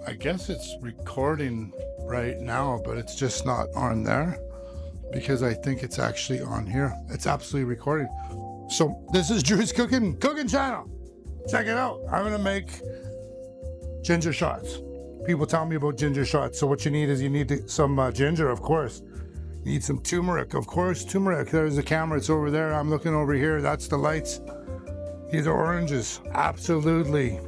I guess it's recording right now, but it's just not on there because I think it's actually on here. It's absolutely recording. So this is Drew's cooking channel. Check it out. I'm gonna make ginger shots. People tell me about ginger shots. So what you need is some ginger, of course. You need some turmeric, of course. Turmeric. There's the camera. It's over there. I'm looking over here. That's the lights. These are oranges. Absolutely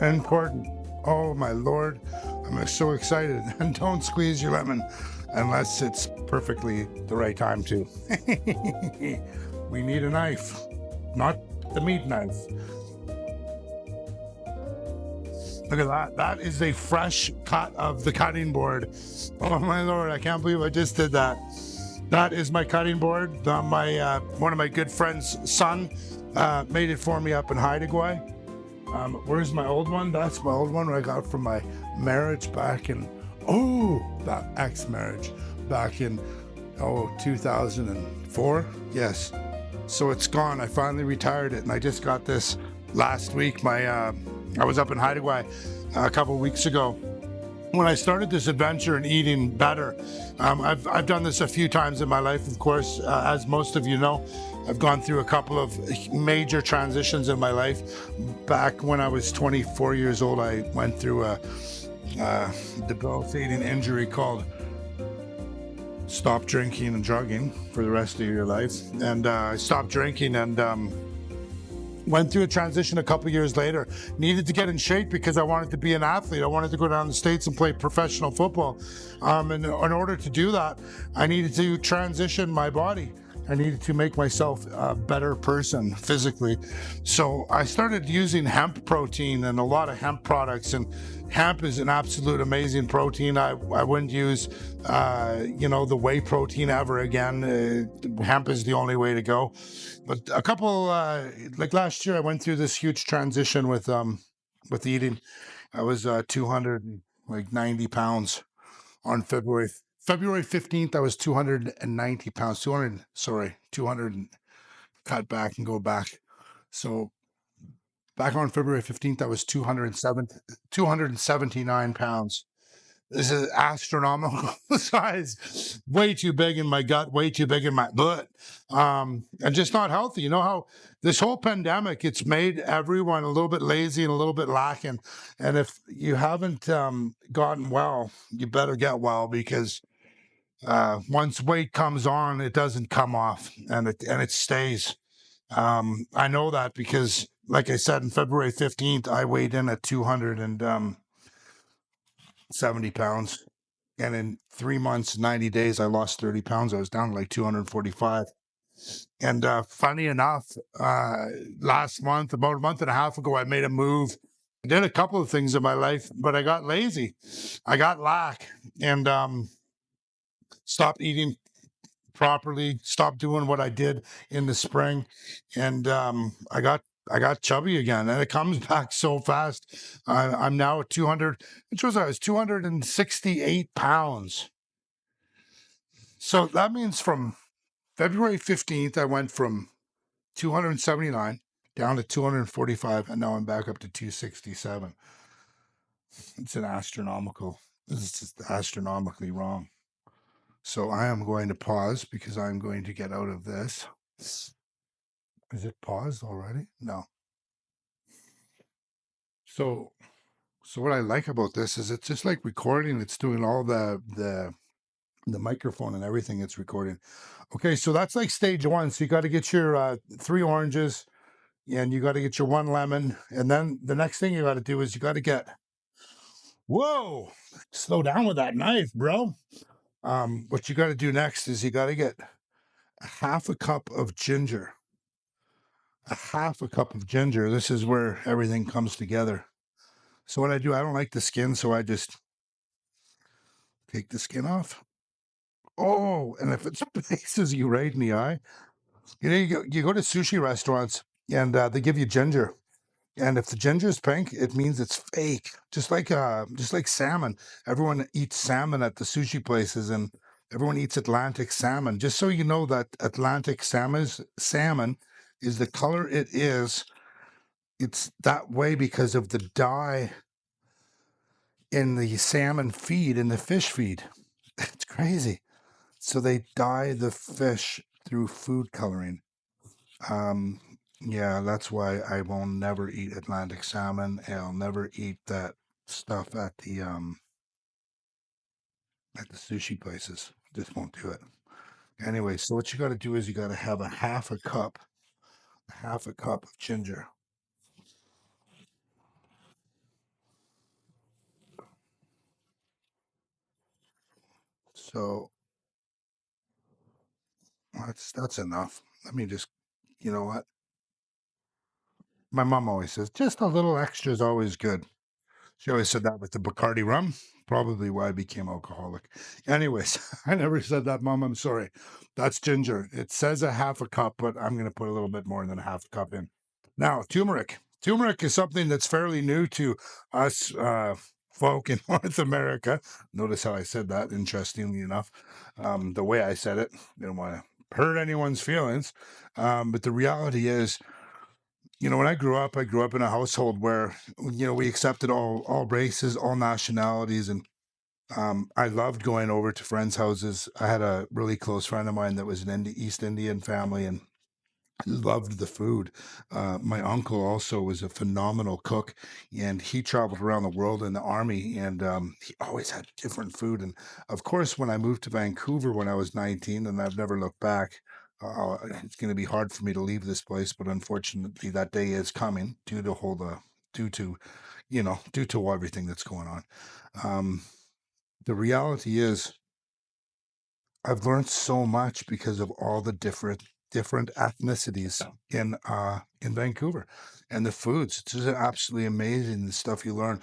important. Oh my Lord, I'm so excited. And don't squeeze your lemon unless it's perfectly the right time to. We need a knife, not the meat knife. Look at that. That is a fresh cut of the cutting board. Oh my Lord, I can't believe I just did that. That is my cutting board. One of my good friends' son made it for me up in Haida. Where's my old one? That's my old one I got from my marriage back in, that ex-marriage back in, 2004. Yes. So it's gone. I finally retired it, and I just got this last week. I was up in Haida a couple of weeks ago when I started this adventure in eating better. I've done this a few times in my life, of course, as most of you know. I've gone through a couple of major transitions in my life. Back when I was 24 years old, I went through a debilitating injury called stop drinking and drugging for the rest of your life. And I stopped drinking and went through a transition a couple years later. Needed to get in shape because I wanted to be an athlete. I wanted to go down to the States and play professional football. And in order to do that, I needed to transition my body. I needed to make myself a better person physically. So I started using hemp protein and a lot of hemp products. And hemp is an absolute amazing protein. I wouldn't use, the whey protein ever again. Hemp is the only way to go. But a couple, like last year, I went through this huge transition with eating. I was 290 pounds on February 15th. I was 290 pounds, 200, 200 and cut back and go back. So back on February 15th, I was 279 pounds. This is astronomical size, way too big in my gut, way too big in my butt, and just not healthy. You know how this whole pandemic, it's made everyone a little bit lazy and a little bit lacking. And if you haven't gotten well, you better get well, because once weight comes on, it doesn't come off, and it stays. I know that because, like I said, in February 15th, I weighed in at 270 pounds. And in 3 months, 90 days, I lost 30 pounds. I was down to like 245. And funny enough, last month, about a month and a half ago, I made a move. I did a couple of things in my life, but I got lazy. I got lack and stopped eating properly, stopped doing what I did in the spring. And I got chubby again, and it comes back so fast. I'm now at 200, which was I was 268 pounds. So that means from February 15th, I went from 279 down to 245, and now I'm back up to 267. It's just astronomically wrong. So I am going to pause because I'm going to get out of this. Is it paused already? No. So what I like about this is it's just like recording. It's doing all the microphone and everything. It's recording. Okay, so that's like stage one. So you got to get your 3 oranges, and you got to get your 1 lemon, and then the next thing you got to do is you got to get. Whoa! Slow down with that knife, bro. What you got to do next is you got to get a half a cup of ginger. A half a cup of ginger. This is where everything comes together. So what I do, I don't like the skin, so I just take the skin off. Oh, and if it places you right in the eye, you go to sushi restaurants, and they give you ginger. And if the ginger is pink, it means it's fake. Just like salmon. Everyone eats salmon at the sushi places, and everyone eats Atlantic salmon. Just so you know that Atlantic salmon is the color it is. It's that way because of the dye in the salmon feed, in the fish feed. It's crazy. So they dye the fish through food coloring. Um, yeah, that's why I will never eat Atlantic salmon. And I'll never eat that stuff at the sushi places. Just won't do it. Anyway, so what you got to do is you got to have half a cup of ginger. So that's enough. Let me just, you know what? My mom always says just a little extra is always good. She always said that with the Bacardi rum, probably why I became alcoholic. Anyways, I never said that, Mom. I'm sorry. That's ginger. It says a half a cup, but I'm going to put a little bit more than a half a cup in. Now, turmeric. Turmeric is something that's fairly new to us folk in North America. Notice how I said that, interestingly enough. The way I said it, didn't want to hurt anyone's feelings. But the reality is, when I grew up in a household where, we accepted all races, all nationalities, and I loved going over to friends' houses. I had a really close friend of mine that was an East Indian family, and loved the food. My uncle also was a phenomenal cook, and he traveled around the world in the army, and he always had different food. And of course, when I moved to Vancouver when I was 19, and I've never looked back, it's going to be hard for me to leave this place. But unfortunately, that day is coming due to due to everything that's going on. Um, the reality is I've learned so much because of all the different ethnicities in Vancouver and the foods. It's just absolutely amazing the stuff you learn.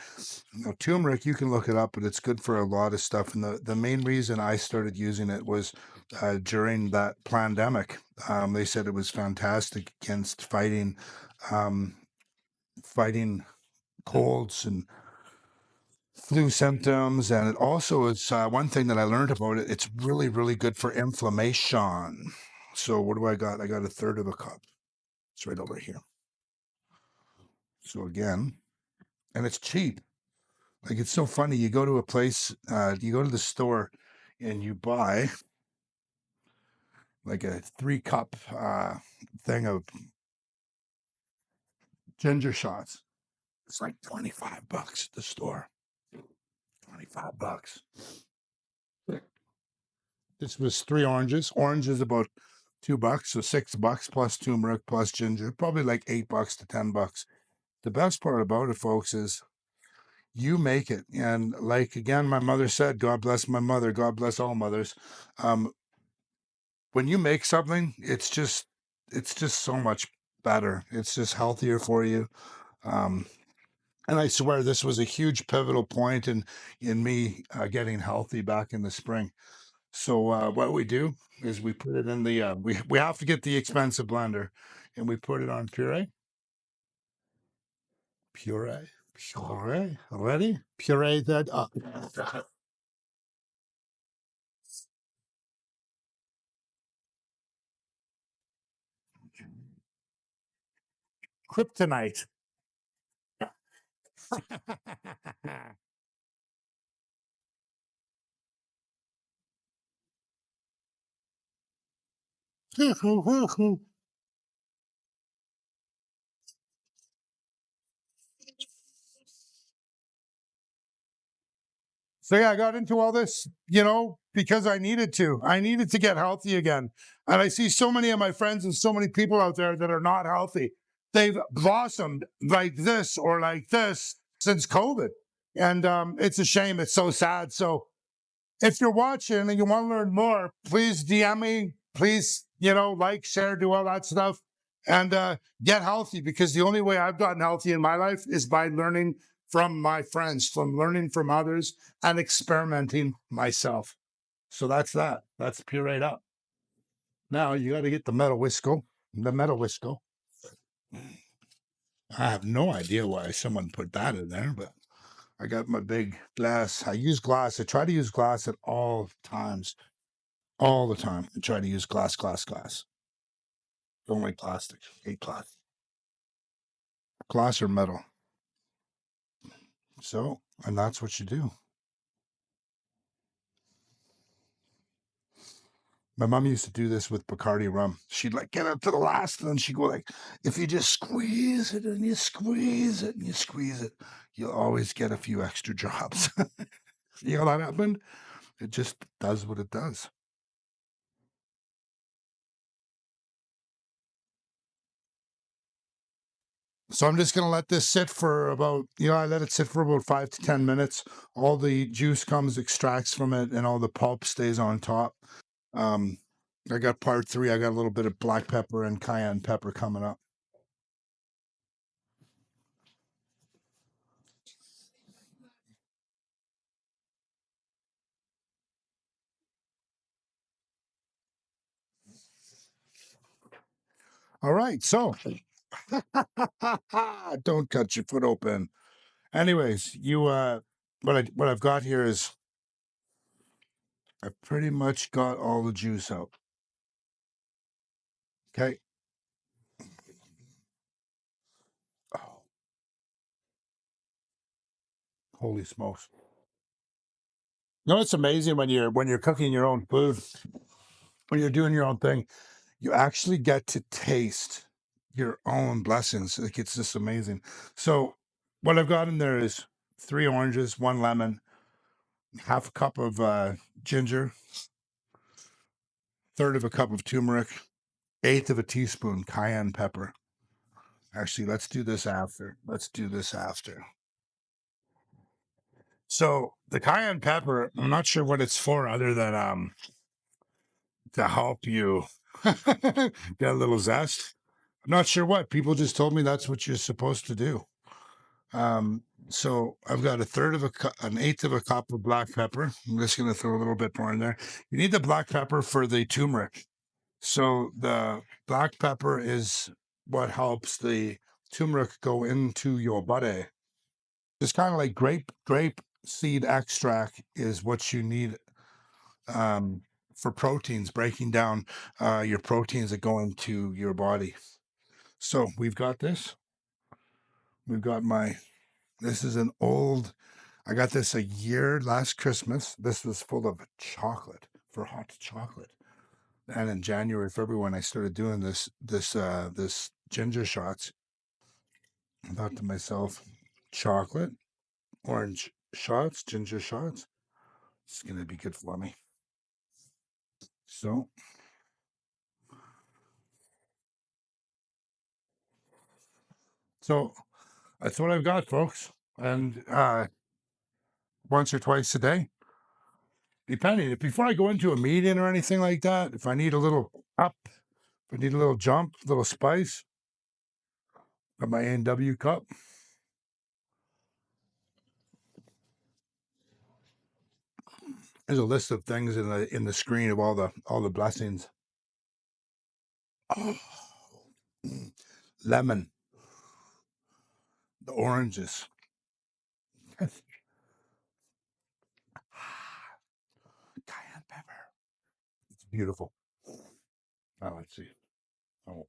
Turmeric, you can look it up, but it's good for a lot of stuff. And the main reason I started using it was during that pandemic. They said it was fantastic against um, fighting colds and flu symptoms, and it also is one thing that I learned about it. It's really, really good for inflammation. So what do I got? I got a third of a cup. It's right over here. So again, and it's cheap. Like it's so funny. You go to a place, you go to the store, and you buy like a 3 cup thing of ginger shots. It's like $25 at the store. $25. This was 3 oranges. Orange is about $2, so $6 plus turmeric plus ginger, probably like $8 to $10. The best part about it, folks, is you make it. And like again, my mother said, God bless my mother, God bless all mothers. Um, when you make something, it's just so much better. It's just healthier for you. Um, and I swear this was a huge pivotal point in me getting healthy back in the spring. So what we do is we put it in the we have to get the expensive blender, and we put it on puree. Ready? Puree that up. Kryptonite. So yeah, I got into all this, because I needed to. I needed to get healthy again. And I see so many of my friends and so many people out there that are not healthy. They've blossomed like this or like this since COVID. And it's a shame. It's so sad. So if you're watching and you want to learn more, please DM me. Please, like, share, do all that stuff, and get healthy. Because the only way I've gotten healthy in my life is by learning from my friends, from learning from others, and experimenting myself. So that's that. That's pureed up. Now you got to get the metal whisko. The metal whisko. I have no idea why someone put that in there, but I got my big glass. I use glass. I try to use glass at all times. All the time. I try to use glass, glass, glass. Don't like plastic. Hate plastic. Glass or metal. So, and that's what you do. My mom used to do this with Bacardi rum. She'd like get up to the last, and then she'd go like, if you just squeeze it and you squeeze it and you squeeze it, you'll always get a few extra drops. You know that happened? It just does what it does. So I'm just gonna let this sit for about, I let it sit for about 5 to 10 minutes. All the juice comes, extracts from it, and all the pulp stays on top. Um, I got part three. I got a little bit of black pepper and cayenne pepper coming up. All right, so don't cut your foot open. Anyways, what I've got here is I've pretty much got all the juice out. Okay. Oh, holy smokes. No, it's amazing when you're cooking your own food, when you're doing your own thing, you actually get to taste your own blessings. Like it's just amazing. So what I've got in there is 3 oranges, 1 lemon, half a cup of ginger, third of a cup of turmeric, eighth of a teaspoon cayenne pepper. Actually, let's do this after. Let's do this after. So the cayenne pepper, I'm not sure what it's for other than to help you get a little zest. I'm not sure what. People just told me that's what you're supposed to do. So I've got an eighth of a cup of black pepper. I'm just going to throw a little bit more in there. You need the black pepper for the turmeric. So the black pepper is what helps the turmeric go into your body. It's kind of like grape seed extract is what you need um, for proteins, breaking down your proteins that go into your body. So we've got this. We've got this is an old, I got this a year last Christmas. This was full of chocolate for hot chocolate. And in January, February, when I started doing this ginger shots, I thought to myself, chocolate, orange shots, ginger shots, it's going to be good for me. So, so that's what I've got, folks. And once or twice a day, depending. Before I go into a meeting or anything like that, if I need a little up, if I need a little jump, a little spice, got my A&W cup. There's a list of things in the screen of all the blessings. Oh, lemon, the oranges, cayenne pepper. It's beautiful. Oh, let's see. Oh,